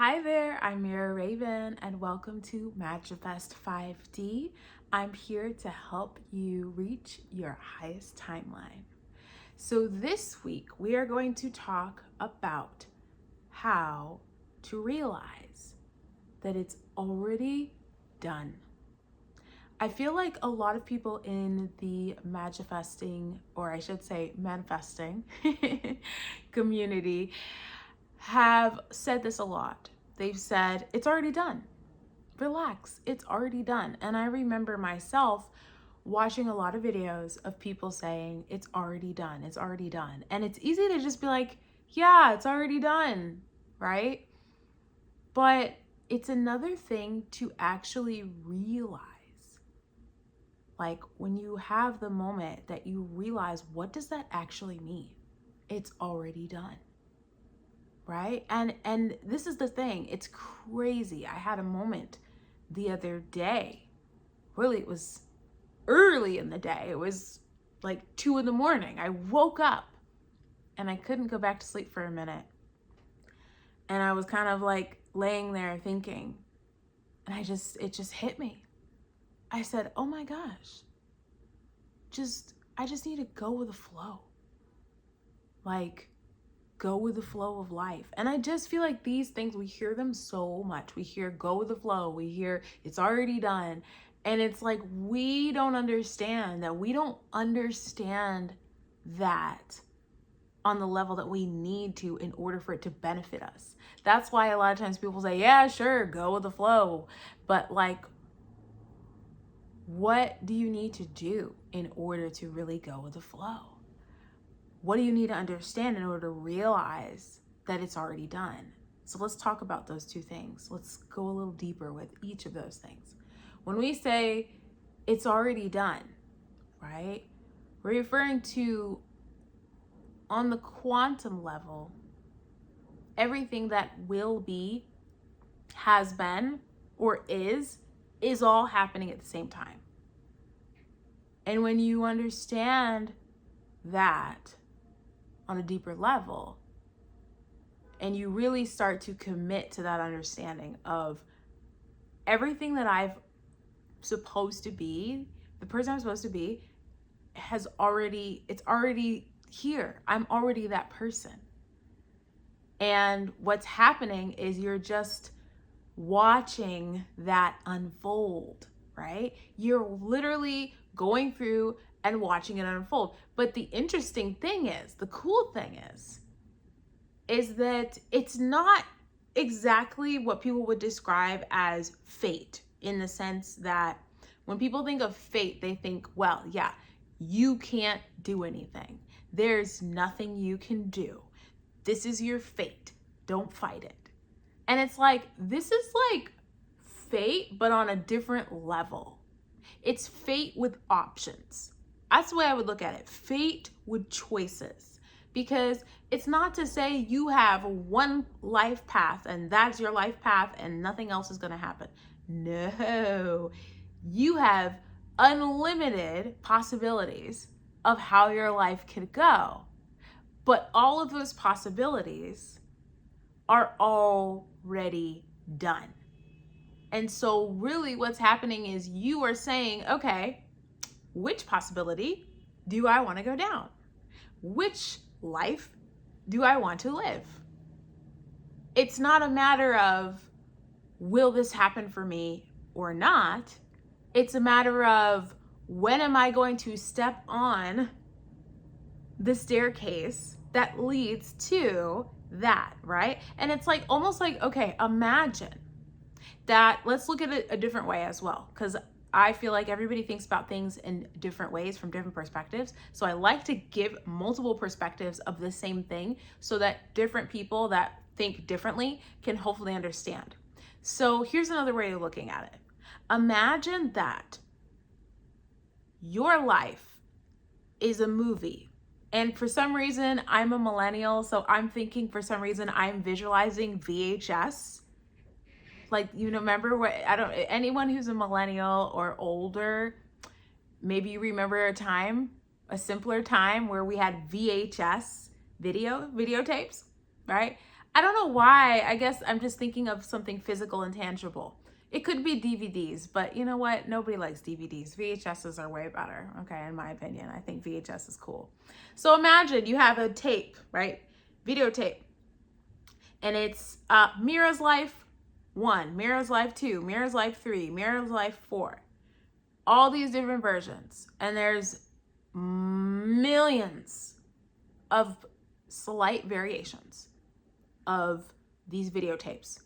Hi there, I'm Mira Raven, and welcome to Magifest 5D. I'm here to help you reach your highest timeline. So, this week we are going to talk about how to realize that it's already done. I feel like a lot of people in the Magifesting, or I should say manifesting community, have said this a lot. They've said, it's already done. Relax, it's already done. And I remember myself watching a lot of videos of people saying, it's already done, it's already done. And it's easy to just be like, yeah, it's already done, right? But it's another thing to actually realize. Like when you have the moment that you realize, what does that actually mean? It's already done. Right? And this is the thing. It's crazy. I had a moment the other day. Really, it was early in the day. It was like 2 a.m. I woke up and I couldn't go back to sleep for a minute. And I was kind of like laying there thinking, and it just hit me. I said, "Oh my gosh. I just need to go with the flow." Like, go with the flow of life. And I just feel like these things, we hear them so much. We hear go with the flow. We hear it's already done. And it's like we don't understand that. We don't understand that on the level that we need to in order for it to benefit us. That's why a lot of times people say, yeah, sure, go with the flow. But like, what do you need to do in order to really go with the flow? What do you need to understand in order to realize that it's already done? So let's talk about those two things. Let's go a little deeper with each of those things. When we say it's already done, right? We're referring to, on the quantum level, everything that will be, has been, or is all happening at the same time. And when you understand that on a deeper level, and you really start to commit to that understanding of everything that I've supposed to be, the person I'm supposed to be, it's already here. I'm already that person. And what's happening is you're just watching that unfold, right? You're literally going through and watching it unfold. But the interesting thing is, the cool thing is that it's not exactly what people would describe as fate, in the sense that when people think of fate, they think, well, yeah, you can't do anything. There's nothing you can do. This is your fate. Don't fight it. And it's like, this is like fate, but on a different level. It's fate with options. That's the way I would look at it. Fate with choices. Because it's not to say you have one life path and that's your life path and nothing else is going to happen. No. You have unlimited possibilities of how your life could go. But all of those possibilities are already done. And so really what's happening is you are saying, okay, which possibility do I want to go down? Which life do I want to live? It's not a matter of, will this happen for me or not? It's a matter of, when am I going to step on the staircase that leads to that, right? And it's like, almost like, okay, imagine that. Let's look at it a different way as well, because I feel like everybody thinks about things in different ways from different perspectives. So I like to give multiple perspectives of the same thing so that different people that think differently can hopefully understand. So here's another way of looking at it. Imagine that your life is a movie. And for some reason, I'm a millennial, so I'm thinking, for some reason, I'm visualizing VHS. Like, you remember what, anyone who's a millennial or older, maybe you remember a simpler time where we had VHS videotapes, right? I don't know why. I guess I'm just thinking of something physical and tangible. It could be DVDs, but you know what? Nobody likes DVDs. VHSs are way better, okay, in my opinion. I think VHS is cool. So imagine you have a tape, right? Videotape. And it's Mira's Life 1, Mira's Life 2, Mira's Life 3, Mira's Life 4. All these different versions. And there's millions of slight variations of these videotapes.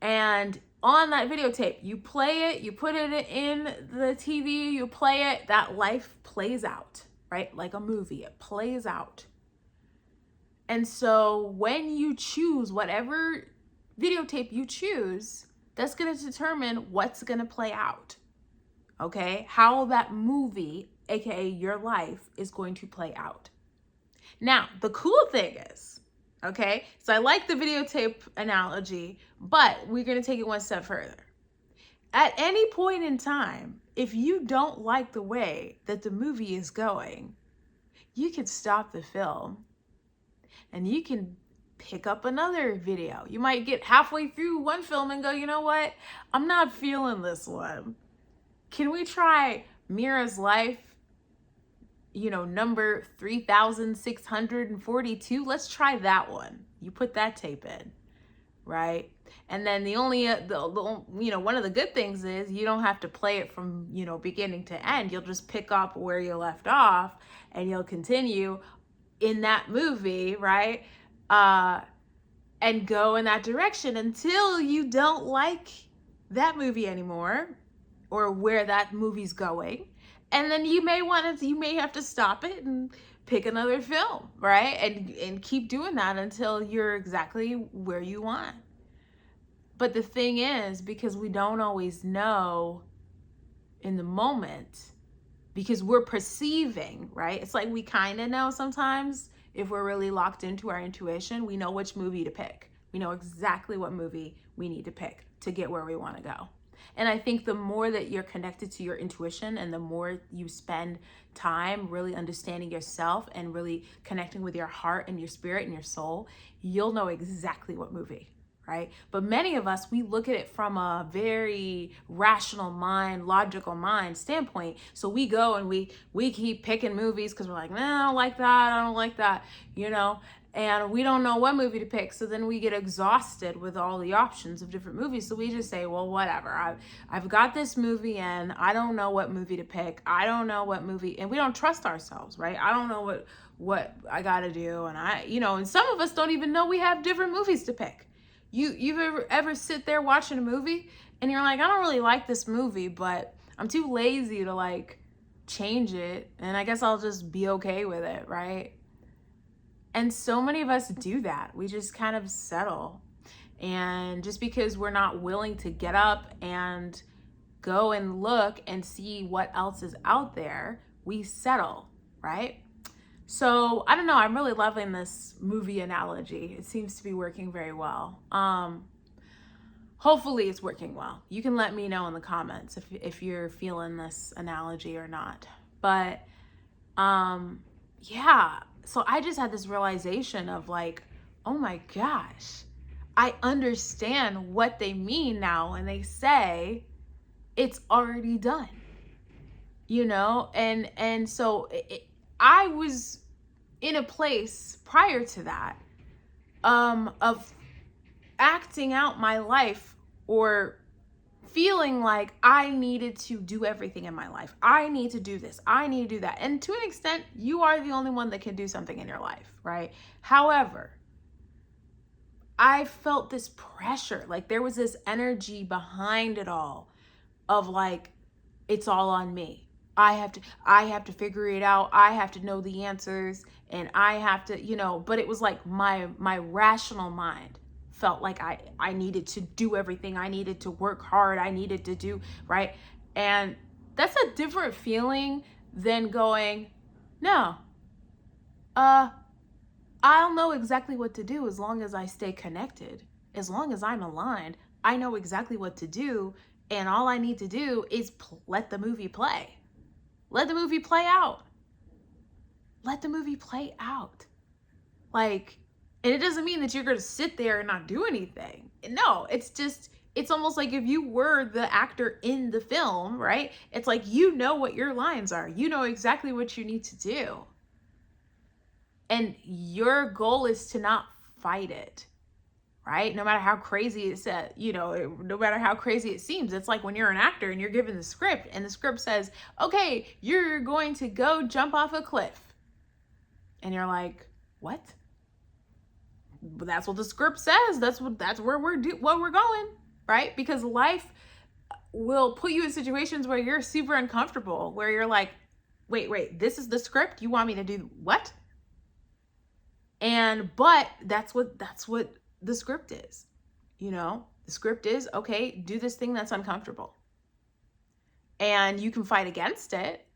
And on that videotape, you play it, you put it in the TV, you play it, that life plays out, right? Like a movie, it plays out. And so when you choose whatever videotape you choose, that's going to determine what's going to play out. Okay? How that movie, aka your life, is going to play out. Now, the cool thing is, okay, so I like the videotape analogy, but we're going to take it one step further. At any point in time, if you don't like the way that the movie is going, you can stop the film and you can pick up another video. You might get halfway through one film and go, you know what? I'm not feeling this one. Can we try Mira's Life, number 3642? Let's try that one. You put that tape in, right? And then the only, one of the good things is you don't have to play it from, beginning to end. You'll just pick up where you left off and you'll continue in that movie, right? And go in that direction until you don't like that movie anymore or where that movie's going. And then you may have to stop it and pick another film, right? And keep doing that until you're exactly where you want. But the thing is, because we don't always know in the moment, because we're perceiving, right? It's like we kind of know sometimes if we're really locked into our intuition, we know which movie to pick. We know exactly what movie we need to pick to get where we want to go. And I think the more that you're connected to your intuition and the more you spend time really understanding yourself and really connecting with your heart and your spirit and your soul, you'll know exactly what movie. Right? But many of us, we look at it from a very rational mind, logical mind standpoint. So we go and we keep picking movies because we're like, nah, I don't like that. I don't like that, and we don't know what movie to pick. So then we get exhausted with all the options of different movies. So we just say, well, whatever. I've got this movie and I don't know what movie to pick. I don't know what movie, and we don't trust ourselves, right? I don't know what I got to do. And and some of us don't even know we have different movies to pick. You've ever sit there watching a movie and you're like, I don't really like this movie, but I'm too lazy to change it. And I guess I'll just be okay with it, right? And so many of us do that. We just kind of settle. And just because we're not willing to get up and go and look and see what else is out there, we settle, right? So I don't know, I'm really loving this movie analogy. It seems to be working very well. Hopefully it's working well. You can let me know in the comments if you're feeling this analogy or not. But yeah, so I just had this realization of oh my gosh, I understand what they mean now when they say it's already done, and so I was in a place prior to that of acting out my life or feeling like I needed to do everything in my life. I need to do this. I need to do that. And to an extent, you are the only one that can do something in your life, right? However, I felt this pressure. There was this energy behind it all of it's all on me. I have to figure it out. I have to know the answers and I have to, but it was my rational mind felt like I needed to do everything. I needed to work hard. I needed to do, right? And that's a different feeling than going, no, I'll know exactly what to do as long as I stay connected. As long as I'm aligned, I know exactly what to do. And all I need to do is let the movie play. Let the movie play out. Let the movie play out. And it doesn't mean that you're going to sit there and not do anything. No, it's just, it's almost like if you were the actor in the film, right? It's like, you know what your lines are. You know exactly what you need to do. And your goal is to not fight it, right? No matter how crazy it's no matter how crazy it seems. It's like when you're an actor and you're given the script and the script says, okay, you're going to go jump off a cliff. And you're like, what? But that's what the script says. That's where we're going, right? Because life will put you in situations where you're super uncomfortable, where you're like, wait, this is the script? You want me to do what? But that's what the script is. The script is, okay, do this thing that's uncomfortable. And you can fight against it.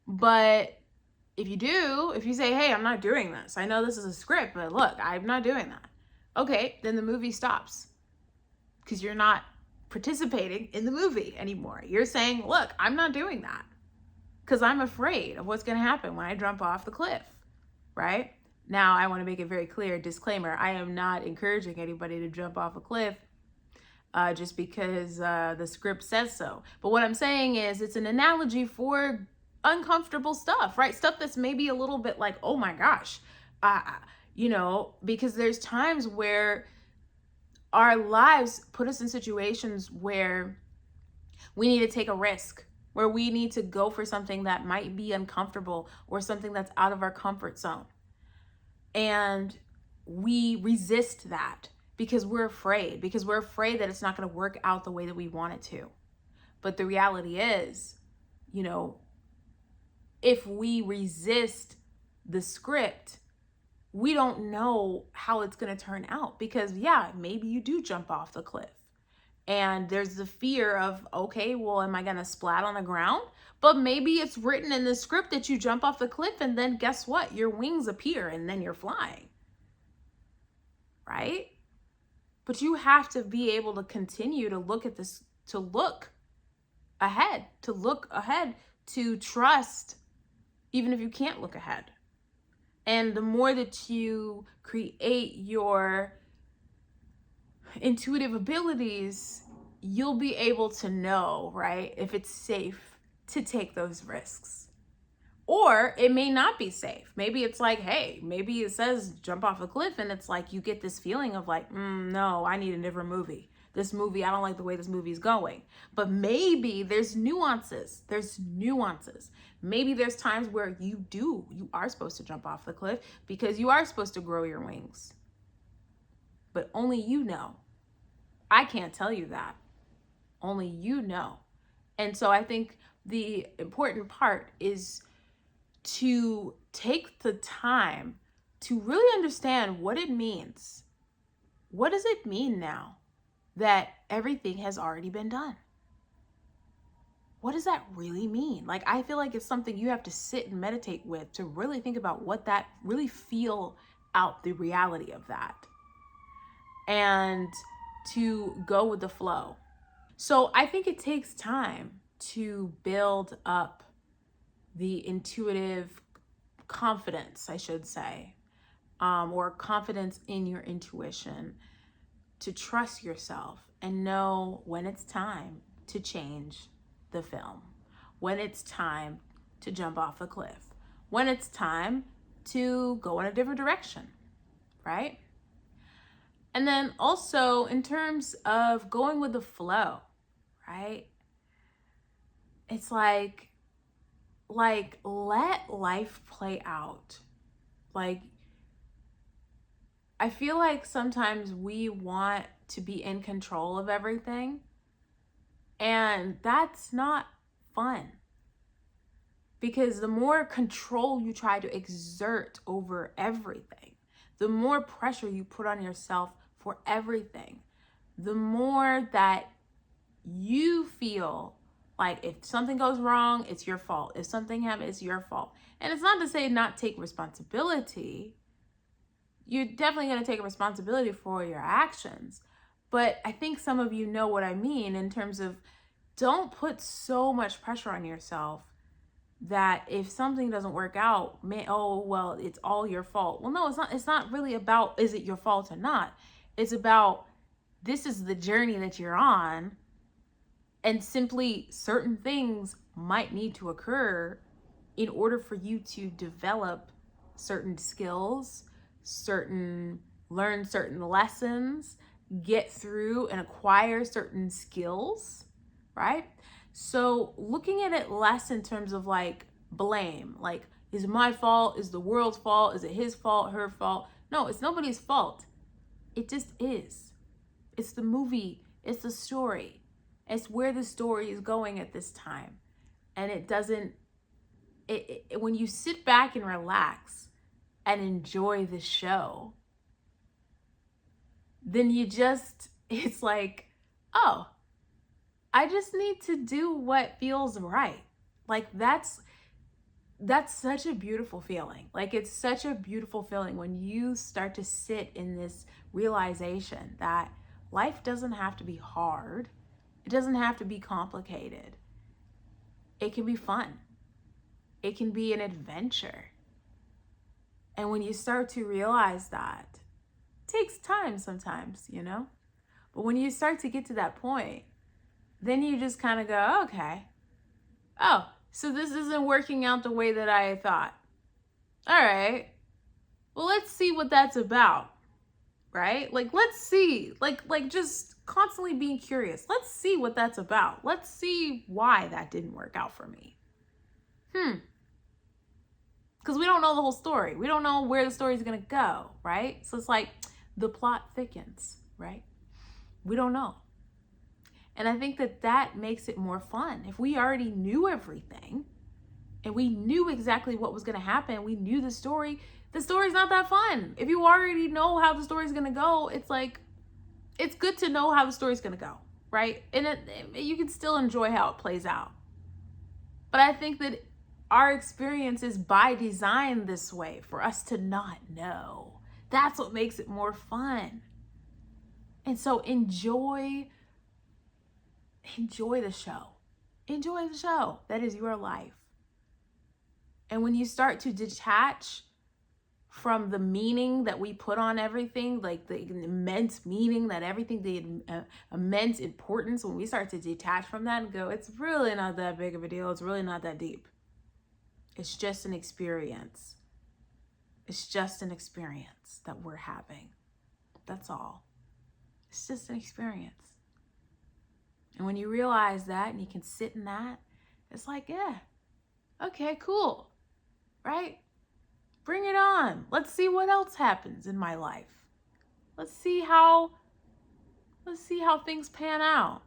But if you say, hey, I'm not doing this. I know this is a script, but look, I'm not doing that. Okay, then the movie stops. Because you're not participating in the movie anymore. You're saying, look, I'm not doing that. Because I'm afraid of what's going to happen when I jump off the cliff, right? Now, I want to make it very clear, disclaimer, I am not encouraging anybody to jump off a cliff just because the script says so. But what I'm saying is it's an analogy for uncomfortable stuff, right? Stuff that's maybe a little bit like, oh my gosh, because there's times where our lives put us in situations where we need to take a risk, where we need to go for something that might be uncomfortable or something that's out of our comfort zone. And we resist that because we're afraid that it's not going to work out the way that we want it to. But the reality is, if we resist the script, we don't know how it's going to turn out, because maybe you do jump off the cliff and there's the fear of, okay, well, am I going to splat on the ground? But maybe it's written in the script that you jump off the cliff and then guess what? Your wings appear and then you're flying, right? But you have to be able to continue to look at this, to look ahead, to trust, even if you can't look ahead. And the more that you create your intuitive abilities, you'll be able to know, right, if it's safe to take those risks. Or it may not be safe. Maybe it's like, hey, maybe it says jump off a cliff and it's like you get this feeling of like, no, I need a different movie. This movie, I don't like the way this movie is going. But maybe there's nuances. Maybe there's times where you are supposed to jump off the cliff because you are supposed to grow your wings. But only you know. I can't tell you that. Only you know. And so I think the important part is to take the time to really understand what it means. What does it mean now that everything has already been done? What does that really mean? Like, I feel like it's something you have to sit and meditate with to really think about what that, really feel out the reality of that and to go with the flow. So I think it takes time to build up the intuitive confidence, I should say, or confidence in your intuition, to trust yourself and know when it's time to change the film, when it's time to jump off a cliff, when it's time to go in a different direction, right? And then also in terms of going with the flow, right? It's like let life play out. Like, I feel like sometimes we want to be in control of everything, and that's not fun. Because the more control you try to exert over everything, the more pressure you put on yourself for everything, the more that you feel like if something goes wrong, it's your fault. If something happens, it's your fault. And it's not to say not take responsibility. You're definitely going to take responsibility for your actions. But I think some of you know what I mean in terms of don't put so much pressure on yourself that if something doesn't work out, man, oh, well, it's all your fault. Well, no, it's not. It's not really about, is it your fault or not? It's about, this is the journey that you're on, and simply certain things might need to occur in order for you to develop certain skills, learn certain lessons, get through and acquire certain skills, right? So looking at it less in terms of like blame, like, is it my fault? Is the world's fault? Is it his fault, her fault? No, it's nobody's fault. It just is. It's the movie, it's the story. It's where the story is going at this time. And it doesn't, when you sit back and relax and enjoy the show, then it's like, oh, I just need to do what feels right. Like that's such a beautiful feeling. Like, it's such a beautiful feeling when you start to sit in this realization that life doesn't have to be hard. It doesn't have to be complicated. It can be fun. It can be an adventure. And when you start to realize that, it takes time sometimes, you know? But when you start to get to that point, then you just kind of go, okay, oh, so this isn't working out the way that I thought. All right, well, let's see what that's about, right? Like, let's see, like just constantly being curious. Let's see what that's about. Let's see why that didn't work out for me. Because we don't know the whole story. We don't know where the story is going to go, right? So it's like the plot thickens, right? We don't know. And I think that makes it more fun. If we already knew everything and we knew exactly what was going to happen, we knew the story's not that fun. If you already know how the story's going to go, it's like, it's good to know how the story's going to go, right? And you can still enjoy how it plays out. But I think that our experience is by design this way, for us to not know. That's what makes it more fun. And so enjoy the show. Enjoy the show. That is your life. And when you start to detach from the meaning that we put on everything, like the immense meaning that everything, the immense importance, when we start to detach from that and go, it's really not that big of a deal. It's really not that deep. It's just an experience. It's just an experience that we're having. That's all. It's just an experience. And when you realize that and you can sit in that, it's like, yeah, okay, cool, right? Bring it on. Let's see what else happens in my life. Let's see how things pan out.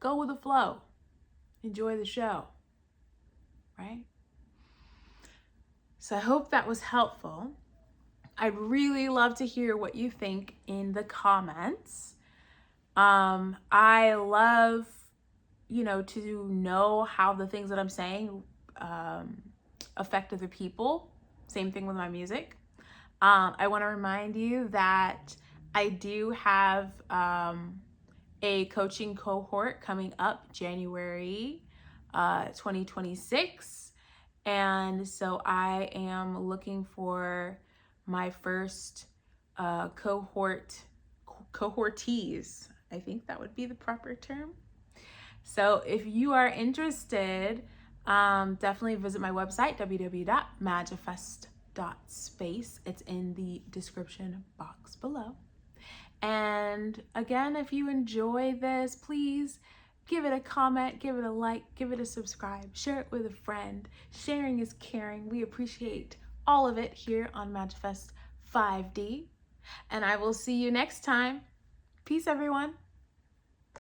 Go with the flow. Enjoy the show, right? So I hope that was helpful. I'd really love to hear what you think in the comments. I love, to know how the things that I'm saying affect other people. Same thing with my music. I want to remind you that I do have a coaching cohort coming up January 2026. And so I am looking for my first cohortees. I think that would be the proper term. So if you are interested, definitely visit my website, www.magifest.space. It's in the description box below. And again, if you enjoy this, please give it a comment, give it a like, give it a subscribe, share it with a friend. Sharing is caring. We appreciate all of it here on Magifest 5D. And I will see you next time. Peace, everyone.